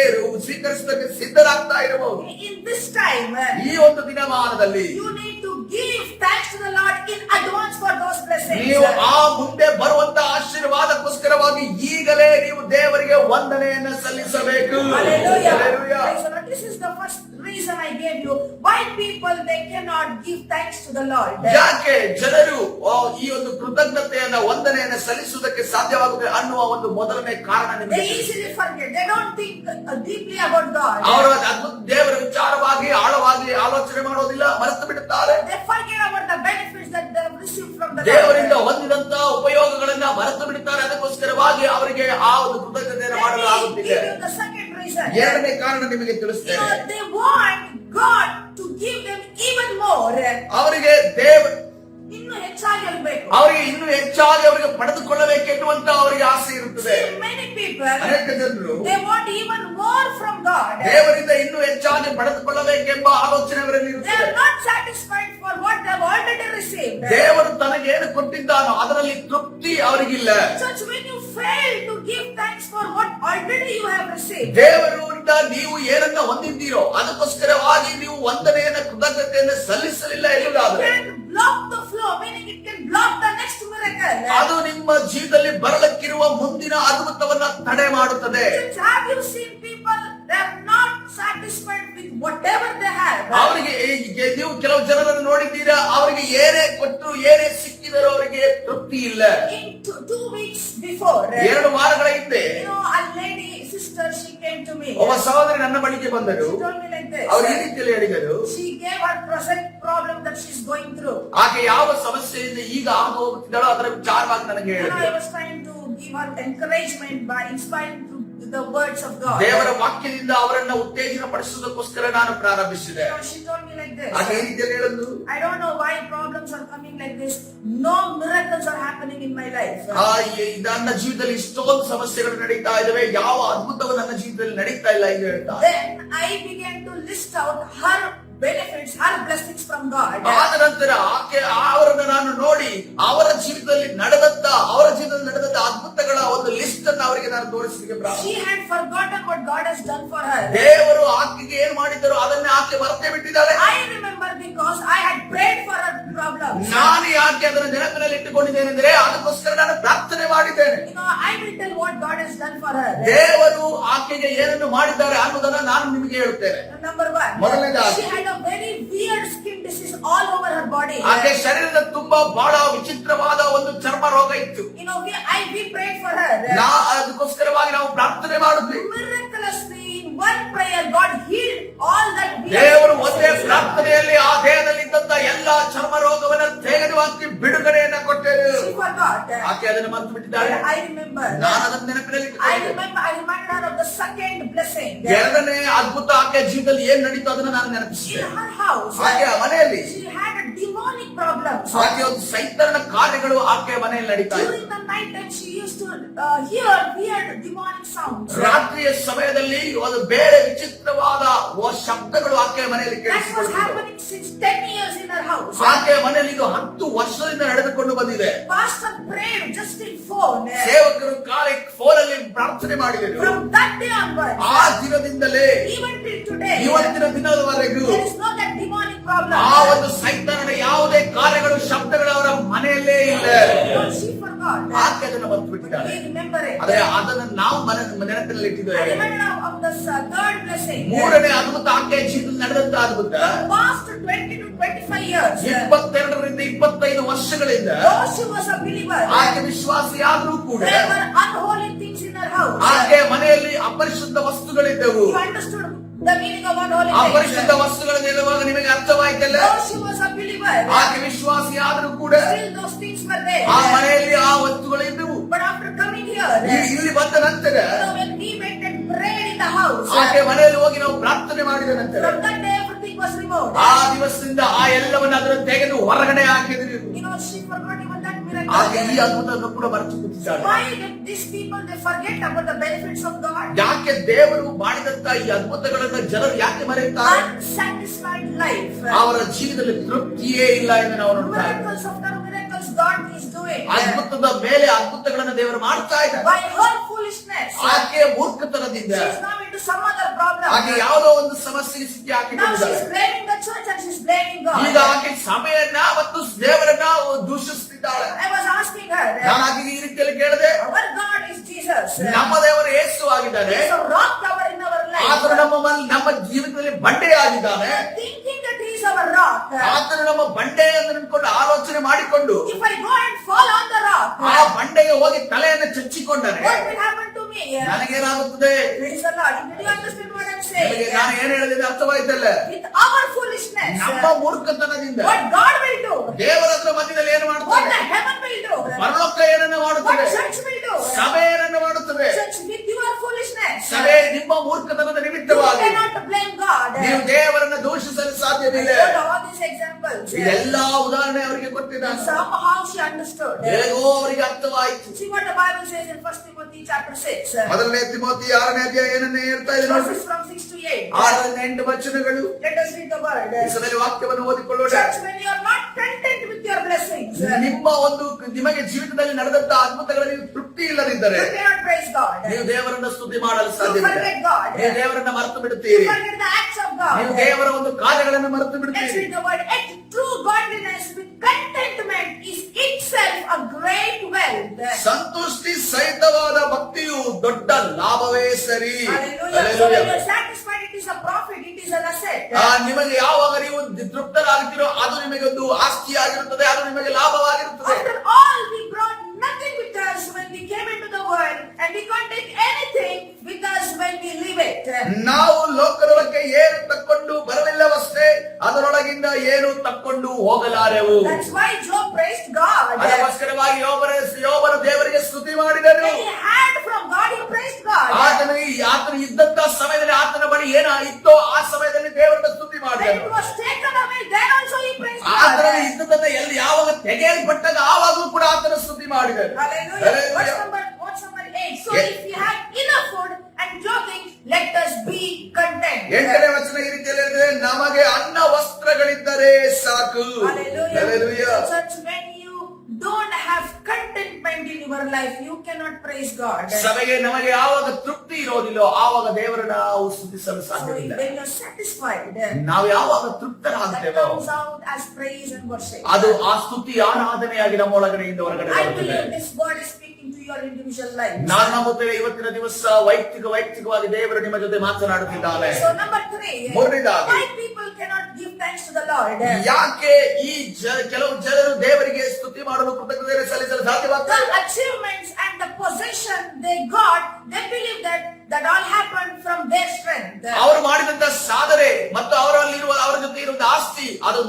ಸ್ವೀಕರಿಸುವುದಕ್ಕೆ ಸಿದ್ಧರಾಗ್ತಾ ಇರಬಹುದು. In this time, ಈ ಒಂದು ದಿನಮಾನದಲ್ಲಿ you need to give thanks to the Lord in advance for those blessings. ನೀವು ಆ ಮುಂದೆ ಬರುವಂತ ಆಶೀರ್ವಾದಕ್ಕೋಸ್ಕರವಾಗಿ ಈಗಲೇ ನೀವು ದೇವರಿಗೆ ವಂದನೆಯನ್ನು ಸಲ್ಲಿಸಬೇಕು. Hallelujah. Hallelujah. Praise the Lord. This is the first reason I gave you why people they cannot give thanks to the Lord. ಯಾಕೆ ಜನರು ಈ ಒಂದು ಕೃತಜ್ಞತೆಯನ್ನ ವಂದನೆಯನ್ನ ಸಲ್ಲಿಸುವುದಕ್ಕೆ ಸಾಧ್ಯವಾಗುತ್ತೆ ಅನ್ನುವ ಒಂದು ಮೊದಲನೇ ಕಾರಣ They ನಿಮಗೆ easily forget. They don't think deeply about God. ಅವರು ಅದ್ಭುತ ದೇವರ ವಿಚಾರವಾಗಿ ಆಳವಾಗಿ ಆಲೋಚನೆ ಮಾಡೋದಿಲ್ಲ, ಮರೆತು ಬಿಡುತ್ತಾರೆ. They forget about the benefits that they have received from the ದೇವರಿಂದ Lord. ಹೊಂದಿದಂತ ಉಪಯೋಗಗಳನ್ನ ಮರೆತು ಬಿಡುತ್ತಾರೆ. ಅದಕ್ಕೋಸ್ಕರವಾಗಿ ಅವರಿಗೆ ಆ ಒಂದು ಕೃತಜ್ಞತೆಯನ್ನು ಮಾಡಲು Let me ಆಗುತ್ತಿಲ್ಲ. give you the second reason. ಎರಡನೇ ಕಾರಣ ನಿಮಗೆ You ತಿಳಿಸ್ತೇನೆ. know, they want God to give them even more. ಅವರಿಗೆ ದೇವ ಇನ್ನು ಹೆಚ್ಚಾಗಿ ಇರಬೇಕು. ಅವರಿಗೆ ಇನ್ನೂ ಹೆಚ್ಚಾಗಿ ಅವರಿಗೆ ಪಡೆದುಕೊಳ್ಳಬೇಕೆನ್ನುವಂತ ಅವರಿಗೆ ಆಸೆ ಇರುತ್ತದೆ. Many people ಅನೇಕ ಜನರು they want even more from God. ದೇವರಿಂದ ಇನ್ನೂ ಹೆಚ್ಚಾಗಿ ಪಡೆದುಕೊಳ್ಳಬೇಕೆಂಬ ಆಲೋಚನೆ ಅವರಲ್ಲಿ They ಇರುತ್ತದೆ. are not satisfied for what they have already received. ದೇವರು ತನಗೇನು ಕೊಟ್ಟಿದ್ದಾನೋ ಅದರಲ್ಲಿ ತೃಪ್ತಿ ಅವರಿಗಿಲ್ಲ. Church, when you fail to give thanks for what already you have received, ದೇವರಿಂದ ನೀವು ಏನನ್ನ ಹೊಂದಿದ್ದೀರೋ ಅದಕ್ಕೋಸ್ಕರವಾಗಿ ನೀವು ವಂದನೆಯನ್ನ ಕೃತಜ್ಞತೆಯನ್ನು ಸಲ್ಲಿಸಲಿಲ್ಲ it ಎನ್ನುವುದಾದರೆ can block the flow, meaning it can block the next miracle. ಅದು ನಿಮ್ಮ ಜೀವಿತದಲ್ಲಿ ಬರಲಿಕ್ಕಿರುವ ಮುಂದಿನ ಅದ್ಭುತವನ್ನ ತಡೆ ಮಾಡುತ್ತದೆ. Church, have you seen people they are not satisfied with whatever they have? ಅವರಿಗೆ ನೀವು ಕೆಲವು ಜನರನ್ನು ನೋಡಿದ್ದೀರಾ, ಅವರಿಗೆ ಏನೇ ಕೊಟ್ಟು ಏನೇ ಸಿಕ್ಕಿದರೂ ಅವರಿಗೆ ತೃಪ್ತಿ ಇಲ್ಲ. In 2 weeks before, 2 ವಾರಗಳ ಹಿಂದೆ you know, a lady sister, she came to me. ಒಬ್ಬ ಸಹೋದರಿ ನನ್ನ ಬಳಿಗೆ ಬಂದರು. She told me like this. ಅವರು ಈ ರೀತಿಯಲ್ಲಿ ಹೇಳಿದರು, She gave her present problem that she's going through. ಆಕೆ ಯಾವ ಸಮಸ್ಯೆಯಿಂದ ಈಗ ಆಗ ಹೋಗುತ್ತಿದ್ದಾಳೋ ಅದರ ವಿಚಾರವಾಗಿ ನನಗೆ You know, I ಹೇಳಿದರು. was trying to give her encouragement by inspiring through the words of God. ದೇವರ ವಾಕ್ಯದಿಂದ ಅವರನ್ನ ಉತ್ತೇಜನ ಪಡಿಸುವುದಕ್ಕೋಸ್ಕರ ನಾನು ಪ್ರಾರಂಭಿಸಿದೆ. You know, she told me like this. ಆಕೆ ಈ ರೀತಿಯಲ್ಲಿ ಹೇಳಿದ್ರು, I don't know why problems are coming like this. No miracles are happening in my life. ನನ್ನ ಜೀವಿತದಲ್ಲಿ ಇಷ್ಟೊಂದು ಸಮಸ್ಯೆಗಳು ನಡೀತಾ ಇದಾವೆ, ಯಾವ ಅದ್ಭುತವು ನನ್ನ ಜೀವಿತದಲ್ಲಿ ನಡೀತಾ ಇಲ್ಲ ಎಂದು ಹೇಳ್ತಾ. Then I began to list out her benefits, her blessings from God. ಆದ ನಂತರ ಆಕೆ ಅವರನ್ನ ನಾನು ನೋಡಿ ಅವರ ಜೀವಿತದಲ್ಲಿ ನಡೆದಂತ ಅದ್ಭುತಗಳ ಒಂದು ಲಿಸ್ಟ್ ಅನ್ನು ಅವರಿಗೆ ನಾನು ತೋರಿಸಲಿಕ್ಕೆ ಪ್ರಾರಂಭಿಸಿದೆ. She had forgotten what God has done for her. ದೇವರು ಆಕೆಗೆ ಏನ್ ಮಾಡಿದ್ರು ಅದನ್ನೇ ಆಕೆ ಮರೆತೇ ಬಿಟ್ಟಿದ್ದಾಳೆ. I remember because I had prayed for her problems. ನಾನು ಯಾಕೆ ಅದನ್ನು ನೆನಪಿನಲ್ಲಿ ಇಟ್ಟುಕೊಂಡಿದ್ದೇನೆಂದ್ರೆ ಅದಕ್ಕೋಸ್ಕರ ನಾನು ಪ್ರಾರ್ಥನೆ ಮಾಡಿದ್ದೇನೆ. You know, I will tell what God has done for her. ದೇವರು ಆಕೆಗೆ ಏನನ್ನು ಮಾಡಿದ್ದಾರೆ ಅನ್ನೋದನ್ನ ನಾನು ನಿಮಗೆ ಹೇಳುತ್ತೇನೆ. Number 1, ಮೊದಲನೇದಾಗಿ she had a very weird skin disease all over her body. ಆಕೆ ಶರೀರದ ತುಂಬಾ ಬಹಳ ವಿಚಿತ್ರವಾದ ಒಂದು ಚರ್ಮ ರೋಗ ಇತ್ತು. You know, we prayed for her. ಅದಕ್ಕೋಸ್ಕರವಾಗಿ ನಾವು ಪ್ರಾರ್ಥನೆ ಮಾಡಿದ್ವಿ. Miraculously, in one prayer, God healed all that weird ದೇವರು skin ಒಂದೇ disease. ಪ್ರಾರ್ಥನೆಯಲ್ಲಿ ಆ ದೇಹದಲ್ಲಿ ಇದ್ದಂತ ಎಲ್ಲಾ ಚರ್ಮ ರೋಗವನ್ನ ತೆಗೆದುಹಾಕಿ ಬಿಡುಗಡೆಯನ್ನ ಕೊಟ್ಟರು. She forgot. ಆಕೆ ಅದನ್ನು ಮರೆತು ಬಿಟ್ಟಿದ್ದಾಳೆ. I remember. ನಾನು ಅದನ್ನು ನೆನಪಿನಲ್ಲಿ I ಇಟ್ಟುಕೊಂಡಿದ್ದೇನೆ. reminded her of the second blessing. ಎರಡನೇ ಅದ್ಭುತ ಆಕೆ ಜೀವಿತದಲ್ಲಿ ಏನ್ ನಡೀತು ಅದನ್ನ ನಾನು In ನೆನಪಿಸಿದೆ. her house, ಆಕೆ ಮನೆಯಲ್ಲಿ she had a demonic problem. ಆಕೆ ಒಂದು ಸೈತಾನನ ಕಾರ್ಯಗಳು ಆಕೆ ಮನೆಯಲ್ಲಿ ನಡೀತಾ ಇತ್ತು. During the night time, she used to hear weird demonic sounds. ರಾತ್ರಿಯ ಸಮಯದಲ್ಲಿ ಒಂದು ಬೇರೆ ವಿಚಿತ್ರವಾದ ಶಬ್ದಗಳು ಆಕೆ ಮನೆಯಲ್ಲಿ That was ಕೇಳಿಸಿಕೊಳ್ಳುತ್ತಿದ್ದವು. happening since 10 years in her house. ಆಕೆ ಮನೆಯಲ್ಲಿ ಇದು 10 ವರ್ಷದಿಂದ ನಡೆದುಕೊಂಡು ಬಂದಿದೆ. Pastor prayed just in phone. ಸೇವಕರು ಫೋನಲ್ಲಿ ಪ್ರಾರ್ಥನೆ ಮಾಡಿದರು. From that day onwards, ಆ ದಿನದಿಂದಲೇ even till today, ಇವತ್ತಿನ ದಿನದವರೆಗೂ there is no that demonic problem. ಆ ಒಂದು ಸೈತಾನನ ಯಾವುದೇ ಕಾರ್ಯಗಳು ಶಬ್ದಗಳು ಅವರ ಮನೆಯಲ್ಲೇ ಇಲ್ಲ. But she forgot. forgot. ಆಕೆ ಅದನ್ನು ಮರೆತು ಬಿಟ್ಟಿದ್ದಾಳೆ. We remember it. ಆದ್ರೆ ಅದನ್ನು ನಾವು ನೆನಪಿನಲ್ಲಿ I ಇಟ್ಟಿದ್ದೇವೆ. remember of the third blessing. ಮೂರನೇ ಅದ್ಭುತ ಆಕೆಯ ಜೀವನದಲ್ಲಿ ನಡೆದಂತ ಅದ್ಭುತ. Past 20 to 25 years. 22ರಿಂದ 25 ವರ್ಷಗಳಿಂದ Though she was a believer, ಆಕೆ ವಿಶ್ವಾಸಿಯಾದ್ರೂ ಕೂಡ there were unholy things in her house. ಆಕೆ ಮನೆಯಲ್ಲಿ ಅಪರಿಶುದ್ಧ ವಸ್ತುಗಳಿದ್ದವು. You understood the meaning of unholy ಅಪರಿಶುದ್ಧ things. ವಸ್ತುಗಳನ್ನು ಹೇಳುವಾಗ ನಿಮಗೆ ಅರ್ಥವಾಯ್ತಲ್ಲ? Though she was a believer, ಆಕೆ ವಿಶ್ವಾಸಿಯಾದ್ರೂ ಕೂಡ still those things were there. ಆ ಮನೆಯಲ್ಲಿ ಆ ವಸ್ತುಗಳಿದ್ದವು. But after coming here, ಇಲ್ಲಿ ಬಂದ ನಂತರ when we went and prayed in the house, ಆಕೆ ಮನೆಯಲ್ಲಿ ಹೋಗಿ ನಾವು ಪ್ರಾರ್ಥನೆ ಮಾಡಿದ ನಂತರ from that day everything was removed. ಆ ದಿವಸದಿಂದ ಆ ಎಲ್ಲವನ್ನ ಅದನ್ನು ತೆಗೆದು ಹೊರಗಡೆ ಹಾಕಿದ್ರು. You know, she forgot even that ಆಕೆ ಈ miracle. ಅದ್ಭುತವನ್ನು ಕೂಡ ಮರೆತು ಬಿಟ್ಟಿದ್ದಾಳೆ. Why did these people they forget about the benefits of God? ಯಾಕೆ ದೇವರು ಮಾಡಿದಂತ ಈ ಅದ್ಭುತಗಳನ್ನು ಜನರು ಯಾಕೆ ಮರೆಯುತ್ತಾರೆ? Unsatisfied life. ಅವರ ಜೀವನದಲ್ಲಿ ತೃಪ್ತಿಯೇ ಇಲ್ಲ ಎಂದು ನಾವು ನೋಡ್ತಾರೆ. Miracles after miracles God is doing. ಅದ್ಭುತದ ಮೇಲೆ ಅದ್ಭುತಗಳನ್ನು ದೇವರು ಮಾಡ್ತಾ ಇದ್ದಾರೆ. By her foolishness, ಆಕೆಯ ಮೂರ್ಖತನದಿಂದ she is now into some other problem. ಆಕೆ ಯಾವುದೋ ಒಂದು ಸಮಸ್ಯೆಗೆ ಸಿಕ್ಕಿ Now ಹಾಕಿಕೊಂಡಿದ್ದಾಳೆ. she is blaming the church and she is blaming ಈಗ God. ಆಕೆ ಸಭೆಯನ್ನ ಮತ್ತು ದೇವರನ್ನ ದೂಷಿಸುತ್ತಿದ್ದಾಳೆ. I was asking her, ನಾನು ಆಕೆಗೆ ಈ ರೀತಿಯಲ್ಲಿ ಕೇಳಿದೆ, our God is Jesus. ನಮ್ಮ ದೇವರು ಯೇಸು ಆಗಿದ್ದಾನೆ. He is a rock tower in our ಆತನು life. ನಮ್ಮ ಜೀವಿತದಲ್ಲಿ ಬಂಡೆ ಆಗಿದ್ದಾನೆ. Thinking that he is our rock. ಆತನು ನಮ್ಮ ಬಂಡೆ ಎಂದು ನಿಂತ್ಕೊಂಡು ಆಲೋಚನೆ ಮಾಡಿಕೊಂಡು If I go and fall on the rock, ಆ ಬಂಡೆಗೆ ಹೋಗಿ ತಲೆಯನ್ನು ಚಚ್ಚಿಕೊಂಡರೆ what will happen to me? ನನಗೇನಾಗುತ್ತದೆ? Praise the Lord. Did you understand what I'm ನಿಮಗೆ saying? ನಾನು ಏನ್ ಹೇಳಿದ್ರೆ ಅರ್ಥವಾಯ್ತಲ್ಲ? With our foolishness, ನಮ್ಮ ಮೂರ್ಖತನದಿಂದ what God will do, ದೇವರತ್ರ ಮಧ್ಯದಲ್ಲಿ ಏನು what ಮಾಡುತ್ತದೆ? the heaven will do, ಪರಲೋಕ ಏನನ್ನ what ಮಾಡುತ್ತದೆ? church will do. ಸಭೆ ಏನನ್ನ ಮಾಡುತ್ತದೆ? Church, with your foolishness, ಸಭೆ ನಿಮ್ಮ ಮೂರ್ಖತನದ you ನಿಮಿತ್ತವಾಗಿ cannot blame God. ನೀವು ದೇವರನ್ನ ದೂಷಿಸಲು I ಸಾಧ್ಯವಿಲ್ಲ. told all these examples. ಇದೆಲ್ಲಾ ಉದಾಹರಣೆ ಅವರಿಗೆ ಕೊಟ್ಟಿದ್ದಾನೆ. Somehow she understood. ಹೇಗೋ ಅವರಿಗೆ ಅರ್ಥವಾಯಿತು. See what the Bible says in 1 Timothy chapter 6. ಮೊದಲನೇ ತಿಮೋಥಿ 6ನೇ ಅಧ್ಯಾಯ ಏನನ್ನ ಹೇಳ್ತಾ ಇದೆ ನೋಡಿ. Verses from 6 to 8. 6ರಿಂದ 8 ವಚನಗಳು. Let us read the word. ಈ ಸಮಯದಲ್ಲಿ ವಾಕ್ಯವನ್ನು ಓದಿಕೊಳ್ಳೋಣ. Church, when you are not content with your blessings, ನಿಮ್ಮ ಒಂದು ನಿಮಗೆ ಜೀವಿತದಲ್ಲಿ ನಡೆದಂತ ಅದ್ಭುತಗಳಲ್ಲಿ ನೀವು ತೃಪ್ತಿ ಇಲ್ಲದಿದ್ದರೆ you cannot praise God. ನೀವು ದೇವರನ್ನ ಸ್ತುತಿ ಮಾಡಲು You ಸಾಧ್ಯವಿಲ್ಲ. forget God. ನೀವು ದೇವರನ್ನ ಮರೆತು You ಬಿಡುತ್ತೀರಿ. forget the acts of ನೀವು God. ದೇವರ ಒಂದು ಕಾರ್ಯಗಳನ್ನು ಮರೆತು Let's ಬಿಡುತ್ತೀರಿ. read the word. Yet true godliness with contentment is itself a great wealth. ಸಂತುಷ್ಟಿ ಸಹಿತವಾದ ಭಕ್ತಿಯು ದೊಡ್ಡ ಲಾಭವೇ ಸರಿ. Hallelujah. So when Hallelujah. you are satisfied, it is a profit, it is an asset. ನಿಮಗೆ ಯಾವಾಗ ನೀವು ತೃಪ್ತರಾಗ್ತೀರೋ ಅದು ನಿಮಗೆ ಒಂದು ಆಸ್ತಿಯಾಗಿರುತ್ತದೆ, ಅದು ನಿಮಗೆ ಲಾಭವಾಗಿರುತ್ತದೆ. After all, we brought nothing with us when we came into the world, and we can't take anything with us when we leave it. ನಾವು ಲೋಕದೊಳಗೆ ಏನು ತಕ್ಕೊಂಡು ಬರಲಿಲ್ಲವಷ್ಟೇ, ಅದರೊಳಗಿಂದ ಏನು ತಕ್ಕೊಂಡು ಹೋಗಲಾರೆವು. That's why Job praised God. ಅದಕ್ಕೋಸ್ಕರವಾಗಿ ಯೋಬನು ದೇವರಿಗೆ ಸ್ತುತಿ ಮಾಡಿದನು. When he had from God, he praised God. ಆತನು ಇದ್ದಂತ ಸಮಯದಲ್ಲಿ ಆತನ ಬಳಿ ಏನ ಇತ್ತೋ ಆ ಸಮಯದಲ್ಲಿ ದೇವರನ್ನ ಸ್ತುತಿ When ಮಾಡಿದನು. it was taken away, then also he praised ಆತನಲ್ಲಿ God. ಇದ್ದದನ್ನ ಎಲ್ಲಿ ಯಾವಾಗ ತೆಗೆಯಲ್ಪಟ್ಟಾಗ ಆವಾಗಲೂ ಕೂಡ ಆತನ ಸ್ತುತಿ ಮಾಡಿದನು. Hallelujah. Hallelujah. What's number 8? So Yes. if we have enough food and clothing, let us be content. 8ನೇ ವಚನ ಈ ರೀತಿಯಲ್ಲಿ ಹೇಳಿದ್ರೆ, ನಮಗೆ ಅನ್ನ ವಸ್ತ್ರಗಳಿದ್ದರೆ ಸಾಕು. Hallelujah. Hallelujah. Church, when you don't have contentment in your life, you cannot praise God. ಸಭೆಗೆ ನಮಗೆ ಯಾವಾಗ ತೃಪ್ತಿ ಇರೋದಿಲ್ಲೋ ಆವಾಗ ದೇವರನ್ನ ನಾವು ಸ್ತುತಿಸಲು So ಸಾಧ್ಯವಿಲ್ಲ. when you're satisfied, ನಾವು ಯಾವಾಗ that ತೃಪ್ತರಾಗ್ತೇವೋ comes out as praise and worship. ಅದು ಆ ಸ್ತುತಿ ಆರಾಧನೆಯಾಗಿ ನಮ್ಮ ಒಳಗಡೆಯಿಂದ ಹೊರಗಡೆ I ಬರುತ್ತದೆ. believe this word is speaking to your individual life. ನಾನು ನಂಬುತ್ತೇನೆ ಇವತ್ತಿನ ದಿವಸ ವೈಯಕ್ತಿಕವಾಗಿ ದೇವರು ನಿಮ್ಮ ಜೊತೆ ಮಾತನಾಡುತ್ತಿದ್ದಾನೆ. So number 3, ಮೂರನೇದಾಗಿ, why people cannot give thanks to the Lord? ಯಾಕೆ ಈ ಕೆಲವು ಜನರು ದೇವರಿಗೆ ಸ್ತುತಿ ಮಾಡಲು ಕೃತಜ್ಞತೆ ಸಲ್ಲಿಸಲು The ಸಾಧ್ಯವಾಗ್ತದೆ? achievements and the possession they got, they believe that all happened from their strength. ಅವರು ಮಾಡಿದಂತ ಸಾಧನೆ ಮತ್ತು ಅವರಲ್ಲಿರುವ ಅವರ ಜೊತೆ ಇರುವ ಆಸ್ತಿ ಅದು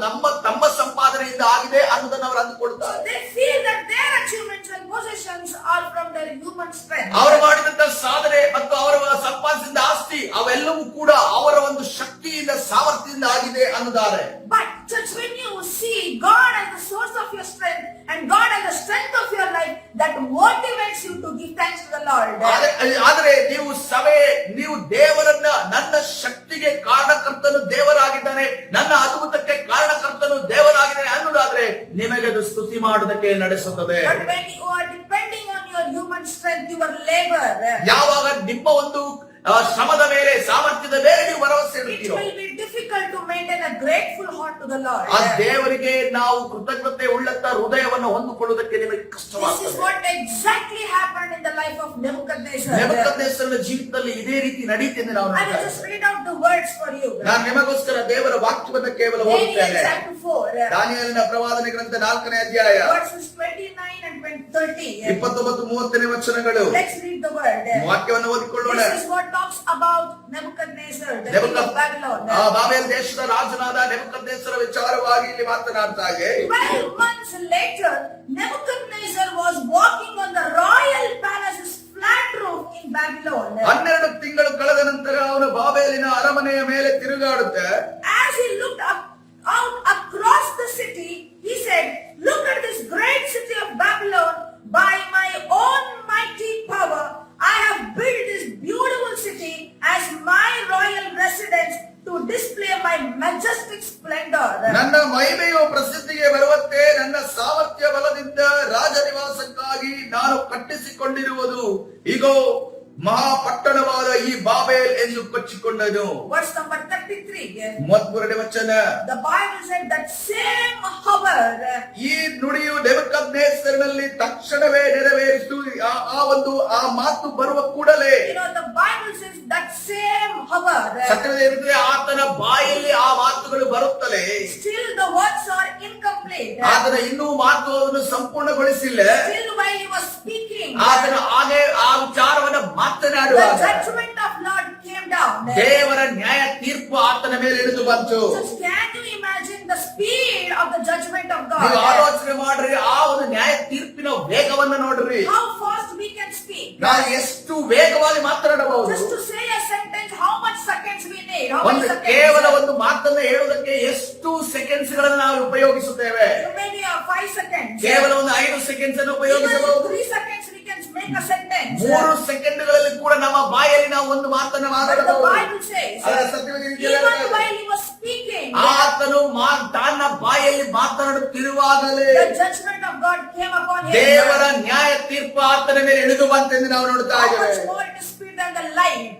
ತಮ್ಮ ಸಂಪಾದನೆಯಿಂದ ಆಗಿದೆ ಅನ್ನೋದನ್ನು ಅವರು So ಅಂದುಕೊಳ್ತಾರೆ. they feel that their achievements and possessions are from their human strength. ಅವರು ಮಾಡಿದಂತ ಸಾಧನೆ ಮತ್ತು ಅವರ ಸಂಪಾದಿಸಿದ ಆಸ್ತಿ ಅವೆಲ್ಲವೂ ಕೂಡ ಅವರ ಒಂದು ಶಕ್ತಿಯಿಂದ ಸಾಮರ್ಥ್ಯದಿಂದ ಆಗಿದೆ ಅನ್ನುತ್ತಾರೆ. But church, when you see God as the source of your strength and God as the strength of your life, that motivates you to give thanks to the Lord. ಆದರೆ ನೀವು ದೇವರನ್ನ ನನ್ನ ಶಕ್ತಿಗೆ ಕಾರಣಕರ್ತನು ದೇವರಾಗಿದ್ದಾನೆ, ನನ್ನ ಅದ್ಭುತಕ್ಕೆ ಕಾರಣಕರ್ತನು ದೇವರಾಗಿದ್ದಾನೆ ಅನ್ನೋದಾದ್ರೆ ನಿಮಗೆ ಅದು ಸ್ತುತಿ ಮಾಡುವುದಕ್ಕೆ ನಡೆಸುತ್ತದೆ. But when you are depending on your human strength, your labor, ಯಾವಾಗ ನಿಮ್ಮ ಒಂದು ಶ್ರಮದ ಮೇಲೆ, ಸಾಮರ್ಥ್ಯದ ಮೇಲೆ ನೀವು ಭರವಸೆ it ಇಡುತ್ತೀರೋ, will be difficult to maintain a grateful heart to the Lord. ಆ ದೇವರಿಗೆ ನಾವು ಕೃತಜ್ಞತೆ ಉಳ್ಳಂತ ಹೃದಯವನ್ನು ಹೊಂದಿಕೊಳ್ಳುವುದಕ್ಕೆ ನಿಮಗೆ This is ಕಷ್ಟವಾಗ್ತದೆ. what exactly happened in the life of Nebuchadnezzar. ನೆಬೂಕದ್ನೆಚ್ಚರನ ಜೀವಿತದಲ್ಲಿ ಇದೇ ರೀತಿ ನಡೀತೆ ಎಂದು ನಾವು I will ನೋಡ್ತೇವೆ. just read out the words for you. ನಾನು ನಿಮಗೋಸ್ಕರ ದೇವರ ವಾಕ್ಯವನ್ನು ಕೇವಲ Daniel ಓದುತ್ತೇನೆ. chapter 4, ದಾನಿಯೇಲನ ಪ್ರವಾದನೆ ಗ್ರಂಥ 4ನೇ ಅಧ್ಯಾಯ verses 29 and 30. 29-30 ವಚನಗಳು. Let's read the word. ವಾಕ್ಯವನ್ನು ಓದಿಕೊಳ್ಳೋಣ. This is what talks about Nebuchadnezzar, the king of Babylon. Babel ದೇಶದ ರಾಜನಾದ ನೆಬೂಕದ್ನೆಚ್ಚರ ವಿಚಾರವಾಗಿ ಇಲ್ಲಿ ಮಾತನಾಡ್ತಾ ಇದೆ. 12 months later, Nebuchadnezzar was walking on the royal palace's flat roof in Babylon. 12 ತಿಂಗಳು ಕಳೆದ ನಂತರ ಅವನು ಬಾಬೆಲಿನ ಅರಮನೆಯ ಮೇಲೆ ತಿರುಗಾಡುತ್ತೆ. As he looked out across the city, he said, "Look at this great city of Babylon. By my own mighty power, I have built this beautiful city as my royal residence to display my majestic splendor." ನನ್ನ ಮಹಿಮೆಯು ಪ್ರಸಿದ್ಧಿಗೆ ಬರುವಂತೆ ನನ್ನ ಸಾಮರ್ಥ್ಯ ಬಲದಿಂದ ರಾಜನಿವಾಸಕ್ಕಾಗಿ ನಾನು ಕಟ್ಟಿಸಿಕೊಂಡಿರುವುದು ಇಗೋ ಮಹಾಪಟ್ಟಣವಾದ ಈ Babel ಎಂದು ಕೊಚ್ಚಿಕೊಂಡನು. Verse number 33. 32ನೇ ವಚನ. The Bible said that same hour. ಈ ನುಡಿಯು ನೆಬೂಕದ್ನೆಚ್ಚರನಲ್ಲಿ ತಕ್ಷಣವೇ ನೆರವೇರಿತು. ಆ ಮಾತು ಬರುವ ಕೂಡಲೇ The Bible says that same hour. ಸತ್ಯವೇ ಇರುತ್ತದೆ. ಆತನ ಬಾಯಲ್ಲಿ ಆ ಮಾತುಗಳು ಬರುತ್ತಲೇ. Still the words are incomplete. ಆತನ ಇನ್ನೂ ಮಾತು ಅದನ್ನು ಸಂಪೂರ್ಣಗೊಳಿಸಿಲ್ಲ. Still while he was speaking, ಆತನ ಹಾಗೆ ಆ ವಿಚಾರವನ್ನು the ಮಾತನಾಡುವಾಗ judgment of Lord came down. ದೇವರ ನ್ಯಾಯ ತೀರ್ಪು ಆತನ ಮೇಲೆ ಇಳಿದು ಬಂತು. Just can you imagine the speed of the judgment of ನೀವು God? ಆಲೋಚನೆ ಮಾಡ್ರಿ, ಆ ಒಂದು ನ್ಯಾಯ ತೀರ್ಪಿನ ವೇಗವನ್ನು ನೋಡ್ರಿ. How fast we can speak. ನಾವು ಎಷ್ಟು ವೇಗವಾಗಿ ಮಾತನಾಡಬಹುದು. Just to say a sentence, how much seconds we need? How many ಒಂದು ಕೇವಲ seconds? ಒಂದು ಮಾತನ್ನು ಹೇಳುವುದಕ್ಕೆ ಎಷ್ಟು ಸೆಕೆಂಡ್ಸ್ ಗಳನ್ನು ನಾವು ಉಪಯೋಗಿಸುತ್ತೇವೆ. Maybe 5 seconds. ಕೇವಲ ಒಂದು 5 ಸೆಕೆಂಡ್ಸ್ ಅನ್ನು Even ಉಪಯೋಗಿಸಬಹುದು. 3 seconds we can make a sentence. 3 ಸೆಕೆಂಡ್ಗಳಲ್ಲಿ ಕೂಡ ನಮ್ಮ ಬಾಯಲ್ಲಿ ನಾವು ಒಂದು ಮಾತನ್ನು But the ಮಾತನಾಡಬಹುದು. Bible says, ಅದರ ಸತ್ಯವಾದ ರೀತಿಯಲ್ಲಿ even ಹೇಳುತ್ತದೆ. while he was speaking, ಆತನು ತನ್ನ ಬಾಯಲ್ಲಿ ಮಾತನಾಡುತ್ತಿರುವಾಗಲೇ the judgment of God came upon him. ದೇವರ ನ್ಯಾಯ ತೀರ್ಪು ಆತನ ಮೇಲೆ ಇಳಿದು ಬಂತೆಂದು ನಾವು ನೋಡ್ತಾ How ಇದ್ದೇವೆ. much more it is speed than the light.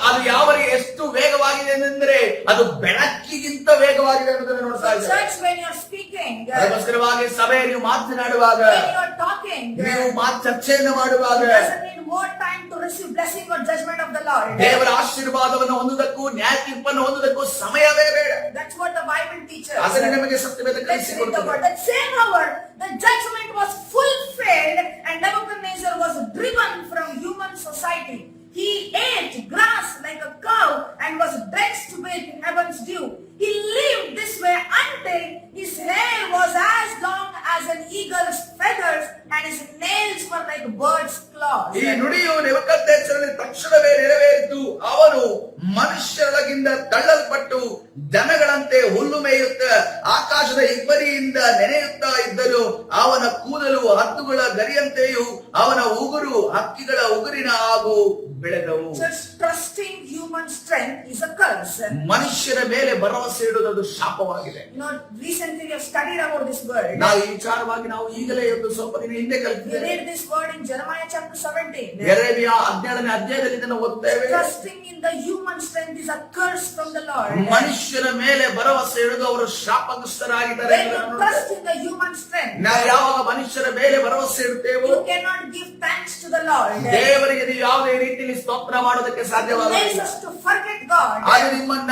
ಅದು ಯಾವರಿಗೆ ಎಷ್ಟು ವೇಗವಾಗಿದೆ ಎಂದರೆ ಅದು ಬೆಳಕಿಗಿಂತ ವೇಗವಾಗಿದೆ ಅನ್ನೋದನ್ನು ನೋಡ್ತಾ So ಇದ್ದೇವೆ. church, when you are speaking, ಅದಕ್ಕೋಸ್ಕರವಾಗಿ ಸಭೆ ನೀವು ಮಾತನಾಡುವಾಗ, when you are talking, ನೀವು ಚರ್ಚೆಯನ್ನು ಮಾಡುವಾಗ it doesn't need more time to receive blessing or judgment of the Lord. ದೇವರ ಆಶೀರ್ವಾದವನ್ನು ಹೊಂದುವುದಕ್ಕೂ ನ್ಯಾಯ ತೀರ್ಪನ್ನು ಹೊಂದುವುದಕ್ಕೂ ಸಮಯವೇ ಬೇಡ. That's what the Bible teaches. ಅದನ್ನು ನಿಮಗೆ ಸತ್ಯವೇದ Let's read the ಕಲಿಸಿಕೊಡುತ್ತದೆ. word. That same hour, the judgment was fulfilled and Nebuchadnezzar was driven from human society. He ate grass like a cow and was drenched with heaven's dew. He lived this way until his hair was as long as an eagle's feathers and his nails were like bird's claws. ಈ ನುಡಿಯು ನೆಬೂಕದ್ನೆಚ್ಚರನಲ್ಲಿ ತಕ್ಷಣವೇ ನೆರವೇರಿತು. ಅವನು ಮನುಷ್ಯರೊಳಗಿಂದ ತಳ್ಳಲ್ಪಟ್ಟು ದನಗಳಂತೆ ಹುಲ್ಲು ಮೇಯುತ್ತ ಆಕಾಶದ ಇಬ್ಬರಿಯಿಂದ ನೆನೆಯುತ್ತಾ ಇದ್ದನು. ಅವನ ಕೂದಲು ಹದ್ದುಗಳ ಗರಿಯಂತೆಯೂ ಅವನ ಉಗುರು ಹಕ್ಕಿಗಳ ಉಗುರಿನ ಹಾಗೂ ಬೆಳೆದವು. Just trusting human strength is a curse. ಮನುಷ್ಯರ ಮೇಲೆ ಭರವಸೆ ಇಡುವುದು ಶಾಪವಾಗಿದೆ. Recently we have studied about this word. ನಾವು ಈ ವಿಚಾರವಾಗಿ ನಾವು ಈಗಲೇ ಒಂದು ಸ್ವಲ್ಪ ದಿನ ಹಿಂದೆ We ಕಲಿತಿದ್ದೇವೆ. read this word in Jeremiah chapter 17. ಯೆರೆಮೀಯ 17ನೇ ಅಧ್ಯಾಯದಲ್ಲಿ ಇದನ್ನು ಓದ್ತೇವೆ. Trusting in the human strength is a curse from the Lord. ಮನುಷ್ಯರ ಮೇಲೆ ಭರವಸೆ ಇಡುವುದು ಅವರು ಶಾಪಗ್ರಸ್ತರಾಗಿದ್ದಾರೆ. When you trust in the human strength, ನಾವು ಯಾವಾಗ ಮನುಷ್ಯರ ಮೇಲೆ ಭರವಸೆ ಇಡುತ್ತೇವೋ you cannot give thanks to the Lord. ದೇವರಿಗೆ ನೀವು ಯಾವುದೇ ರೀತಿಯಲ್ಲಿ ಸ್ತೋತ್ರ ಮಾಡೋದಕ್ಕೆ It ಸಾಧ್ಯವಾಗಲ್ಲ. makes us to forget God. ಅದು ನಿಮ್ಮನ್ನ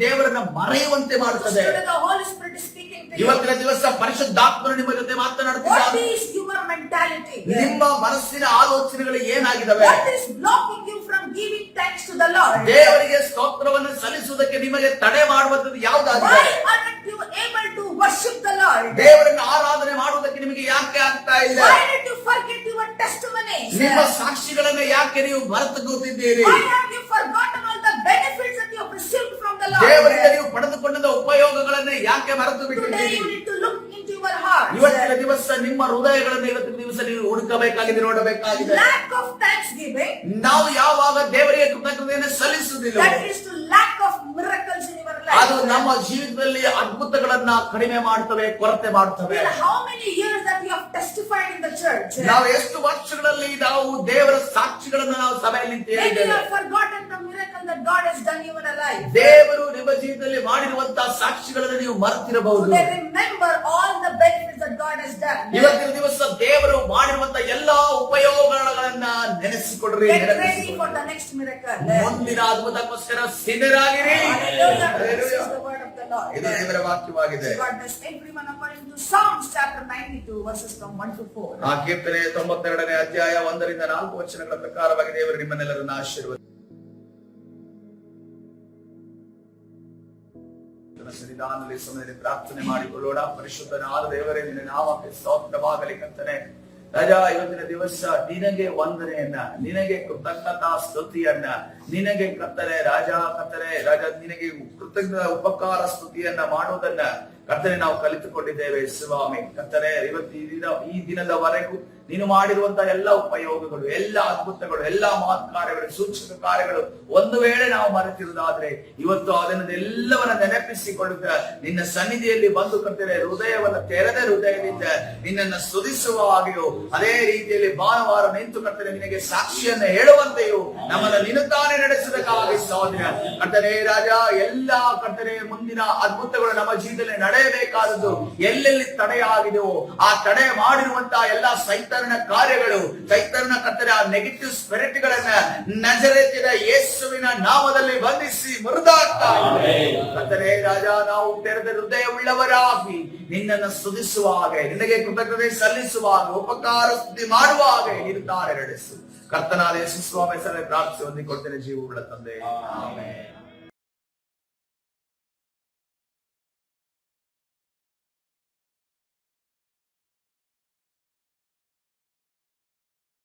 ದೇವರನ್ನ ಮರೆಯುವಂತೆ ಮಾಡುತ್ತದೆ. Today the Holy Spirit is speaking to you. ಇವತ್ತಿನ ದಿವಸ ಪರಿಶುದ್ಧಾತ್ಮನು ನಿಮ್ಮ ಜೊತೆ What ಮಾತನಾಡುತ್ತಿದ್ದಾನೆ. is your mentality? ನಿಮ್ಮ ಮನಸ್ಸಿನ ಆಲೋಚನೆಗಳು ಏನಾಗಿದ್ದಾವೆ? What is blocking you from giving thanks to the Lord? ದೇವರಿಗೆ ಸ್ತೋತ್ರವನ್ನು ಸಲ್ಲಿಸುವುದಕ್ಕೆ ನಿಮಗೆ ತಡೆ ಮಾಡುವಂತದ್ದು ಯಾವುದಾಗಿದೆ? Why aren't you able to worship the Lord? ದೇವರನ್ನು ಆರಾಧನೆ ಮಾಡುವುದಕ್ಕೆ ನಿಮಗೆ ಯಾಕೆ ಆಗ್ತಾ ಇಲ್ಲ? Why did you forget your testimonies? ನಿಮ್ಮ ಸಾಕ್ಷಿಗಳನ್ನ ಯಾಕೆ ನೀವು ಮರೆತು ಕೂತಿದ್ದೀರಿ? Why have you forgotten all the benefits that you have received from the ದೇವರಿಂದ Lord? ನೀವು ಪಡೆದುಕೊಂಡ ಉಪಯೋಗಗಳನ್ನ ಯಾಕೆ ಮರೆತು Today ಬಿಟ್ಟಿದ್ದೀರಿ? you need to look into your heart. ಇವತ್ತಿನ ದಿವಸ ನಿಮ್ಮ ಹೃದಯಗಳನ್ನು ಇವತ್ತಿನ ದಿವಸ ನೀವು ಹುಡುಕಬೇಕಾಗಿದೆ, ನೋಡಬೇಕಾಗಿದೆ. Lack of thanksgiving, ನಾವು ಯಾವಾಗ ದೇವರಿಗೆ ಕೃತಜ್ಞತೆಯನ್ನು ಸಲ್ಲಿಸುವುದಿಲ್ಲ, that is to lack of miracles in your life. ಅದು ನಮ್ಮ ಜೀವಿತದಲ್ಲಿ ಅದ್ಭುತಗಳನ್ನ ಕಡಿಮೆ ಮಾಡ್ತವೆ, ಕೊರತೆ ಮಾಡ್ತವೆ. Well, how many years that we have testified in the church? ನಾವು ಎಷ್ಟು ವರ್ಷಗಳಲ್ಲಿ ನಾವು ದೇವರ ಸಾಕ್ಷಿಗಳನ್ನ ನಾವು ಸಭೆಯಲ್ಲಿ Maybe you ಹೇಳಿದ್ದೇವೆ. have forgotten the miracle that God has done in your life. ದೇವರು ನಿಮ್ಮ ಜೀವಿತದಲ್ಲಿ ಮಾಡಿರುವಂತಹ ಸಾಕ್ಷಿಗಳನ್ನು ನೀವು ಮರೆತಿರಬಹುದು. Today remember all the benefits that God has done. ಇವತ್ತಿನ ದಿವಸ ದೇವರು ಮಾಡಿರುವಂತಹ ಎಲ್ಲಾ ಉಪಯೋಗಗಳನ್ನ ನೆನೆಸಿಕೊಡ್ರಿ. Get ready for the next miracle. ಮುಂದಿನ ಅದ್ಭುತಕ್ಕೋಸ್ಕರ ಸಿದ್ಧರಾಗಿರಿ. Hallelujah. This is the word of the Lord. ಇದು ದೇವರ ವಾಕ್ಯವಾಗಿದೆ. God bless everyone according to Psalms chapter 92 verses from 1 to 4. ಆ ಕೀರ್ತನೆ 92ನೇ ಅಧ್ಯಾಯ 1 ರಿಂದ 4 ವಚನಗಳ ಪ್ರಕಾರವಾಗಿ ದೇವರು ನಿಮ್ಮನ್ನೆಲ್ಲರನ್ನ ಆಶೀರ್ವದಿಸಲಿ. ಸನ್ನಿಧಾನದಲ್ಲಿ ಸಮಯದಲ್ಲಿ ಪ್ರಾರ್ಥನೆ ಮಾಡಿಕೊಳ್ಳೋಣ. ಪರಿಶುದ್ಧನಾದ ದೇವರೇ, ನಿನ್ನ ನಾಮಕ್ಕೆ ಸ್ತೋತ್ರವಾಗಲಿ ಕರ್ತನೇ. ರಾಜಾ, ಇವತ್ತಿನ ದಿವಸ ನಿನಗೆ ವಂದನೆಯನ್ನ, ನಿನಗೆ ಕೃತಜ್ಞತಾ ಸ್ತುತಿಯನ್ನ, ನಿನಗೆ ಕರ್ತನೆ ರಾಜ ನಿನಗೆ ಕೃತಜ್ಞ ಉಪಕಾರ ಸ್ತುತಿಯನ್ನ ಮಾಡುವುದನ್ನ ಕರ್ತನೆ ನಾವು ಕಲಿತುಕೊಂಡಿದ್ದೇವೆ ಸ್ವಾಮಿ. ಕರ್ತನೆ, ಈ ದಿನದವರೆಗೂ ನೀನು ಮಾಡಿರುವಂತಹ ಎಲ್ಲ ಉಪಯೋಗಗಳು, ಎಲ್ಲ ಅದ್ಭುತಗಳು, ಎಲ್ಲ ಮಹತ್ ಕಾರ್ಯಗಳು, ಸೂಚಕ ಕಾರ್ಯಗಳು ಒಂದು ವೇಳೆ ನಾವು ಮರೆತಿರುವುದಾದ್ರೆ ಇವತ್ತು ಅದನ್ನೆಲ್ಲವನ್ನ ನೆನಪಿಸಿಕೊಳ್ಳುತ್ತಾ ನಿನ್ನ ಸನ್ನಿಧಿಯಲ್ಲಿ ಬಂದು ಕರ್ತನೆ ಹೃದಯವನ್ನ ತೆರೆದ ಹೃದಯದಿಂದ ನಿನ್ನನ್ನು ಸ್ತುತಿಸುವ ಹಾಗೆಯೋ, ಅದೇ ರೀತಿಯಲ್ಲಿ ಭಾನುವಾರ ನಿಂತು ಕರ್ತನೆ ನಿನಗೆ ಸಾಕ್ಷಿಯನ್ನ ಹೇಳುವಂತೆಯೂ ನಮ್ಮನ್ನ ನಿನ್ನ ತಾನೇ ನಡೆಸುವುದಕ್ಕಾಗಿ ಸಹೋದರ ಕರ್ತನೆ ರಾಜ, ಎಲ್ಲ ಕರ್ತನೆ ಮುಂದಿನ ಅದ್ಭುತಗಳು ನಮ್ಮ ಜೀವಿತದಲ್ಲಿ ನಡೆಯಬೇಕಾದದ್ದು ಎಲ್ಲೆಲ್ಲಿ ತಡೆಯಾಗಿದೆಯೋ ಆ ತಡೆ ಮಾಡಿರುವಂತಹ ಎಲ್ಲ ಸೈತಾನನ ಕಾರ್ಯಗಳು, ಸೈತಾನನ ಕರ್ತನೆ ಆ ನೆಗೆಟಿವ್ ಸ್ಪಿರಿಟ್ ಗಳನ್ನ ನಜರೇತಿನ ಯೇಸುವಿನ ನಾಮದಲ್ಲಿ ಬಂಧಿಸಿ ಮುರಿದಾಗ್ತಾ ಇದೆ. ಕರ್ತನೆ ರಾಜ, ನಾವು ತೆರೆದ ಹೃದಯವುಳ್ಳವರಾಗಿ ನಿನ್ನನ್ನು ಸ್ತುತಿಸುವ ಹಾಗೆ, ನಿನಗೆ ಕೃತಜ್ಞತೆ ಸಲ್ಲಿಸುವ ಹಾಗೆ, ಉಪಕಾರ ಸ್ತುತಿ ಮಾಡುವ ಹಾಗೆ ನಿರ್ಧಾರ ನಡೆಸು. ಕರ್ತನಾದ ಯೇಸು ಸ್ವಾಮಿ ಹೆಸರಲ್ಲಿ ಪ್ರಾರ್ಥಿಸಿ ಹೊಂದಿಕೊಡ್ತೇನೆ ಜೀವವುಳ್ಳ ತಂದೆ, ಆಮೆನ್.